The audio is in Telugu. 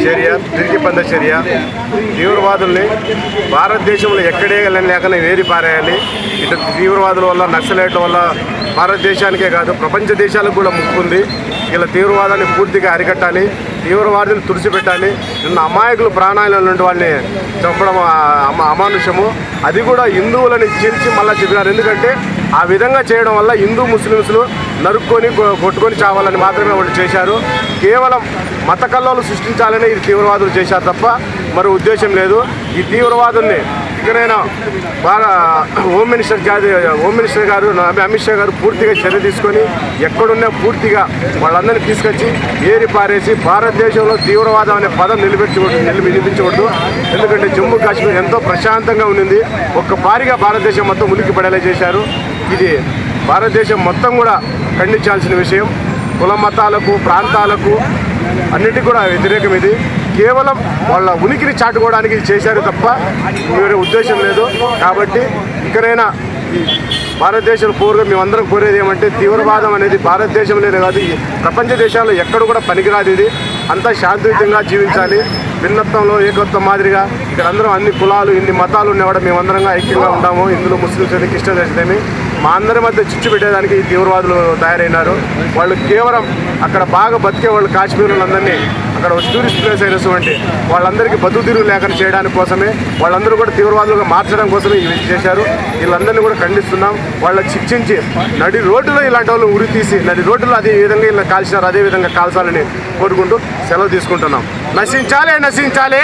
చర్య తిరిగిపంద చర్య తీవ్రవాదుల్ని భారతదేశంలో ఎక్కడే లేకనే వేరి పారేయాలి. ఇటు తీవ్రవాదుల వల్ల నక్సలైట్ల వల్ల భారతదేశానికే కాదు ప్రపంచ దేశాలకు కూడా ముప్పుంది. ఇలా తీవ్రవాదాన్ని పూర్తిగా అరికట్టాలి, తీవ్రవాదులు తుడిచిపెట్టాలి. నిన్న అమాయకులు ప్రాణాలు నుండి వాళ్ళని చంపడం అమానుషము. అది కూడా హిందువులని చీల్చి మళ్ళీ చెప్పినారు. ఎందుకంటే ఆ విధంగా చేయడం వల్ల హిందూ ముస్లిమ్స్లు నరుక్కొని కొట్టుకొని చావాలని మాత్రమే వాళ్ళు చేశారు. కేవలం మత కల్లోలు సృష్టించాలని ఈ తీవ్రవాదులు చేశారు తప్ప మరో ఉద్దేశం లేదు. ఈ తీవ్రవాదుల్ని ఇకనైనా బాగా హోమ్ మినిస్టర్ గారు అమిత్ షా గారు పూర్తిగా చర్య తీసుకొని ఎక్కడున్నా పూర్తిగా వాళ్ళందరినీ తీసుకొచ్చి ఏరి పారేసి భారతదేశంలో తీవ్రవాదం అనే పదం నిలిపించకూడదు. ఎందుకంటే జమ్మూ కాశ్మీర్ ఎంతో ప్రశాంతంగా ఉండింది. ఒక్కపారిగా భారతదేశం మొత్తం ఉలిక్కి పడేలా చేశారు. ఇది భారతదేశం మొత్తం కూడా ఖండించాల్సిన విషయం. కుల మతాలకు ప్రాంతాలకు అన్నిటికీ కూడా వ్యతిరేకం. ఇది కేవలం వాళ్ళ ఉనికిని చాటుకోవడానికి చేశారు తప్ప వేరే ఉద్దేశం లేదు. కాబట్టి ఇకనైనా ఈ భారతదేశం పౌరులు మేమందరం కోరేది ఏమంటే తీవ్రవాదం అనేది భారతదేశంలోనే కాదు ప్రపంచ దేశాల్లో ఎక్కడ కూడా పనికిరాదు. ఇది అంతా శాంతియుతంగా జీవించాలి. భిన్నత్వంలో ఏకత్వం మాదిరిగా ఇక్కడ అందరం అన్ని కులాలు ఇన్ని మతాలు ఉన్నా కూడా మేమందరంగా ఐక్యంగా ఉంటాము. హిందువులు ముస్లిమ్స్ అయితే క్రిస్టియన్స్ అయితే మా అందరి మధ్య చిచ్చు పెట్టేదానికి ఈ తీవ్రవాదులు తయారైనారు. వాళ్ళు కేవలం అక్కడ బాగా బతికే వాళ్ళు కాశ్మీర్ వాళ్ళందరినీ అక్కడ టూరిస్ట్ ప్లేస్ అయినటువంటి వాళ్ళందరికీ బతుకుతీరు లేకుండా చేయడానికి కోసమే వాళ్ళందరూ కూడా తీవ్రవాదులుగా మార్చడం కోసమే ఇవి చేశారు. వీళ్ళందరినీ కూడా ఖండిస్తున్నాం. వాళ్ళకి శిక్షించి నడి రోడ్డులో ఇలాంటి వాళ్ళు ఉరి తీసి నడి రోడ్డులో అదే విధంగా ఇలా కాల్చినారు అదే విధంగా కాల్చాలని కోరుకుంటూ సెలవు తీసుకుంటున్నాం. నశించాలి.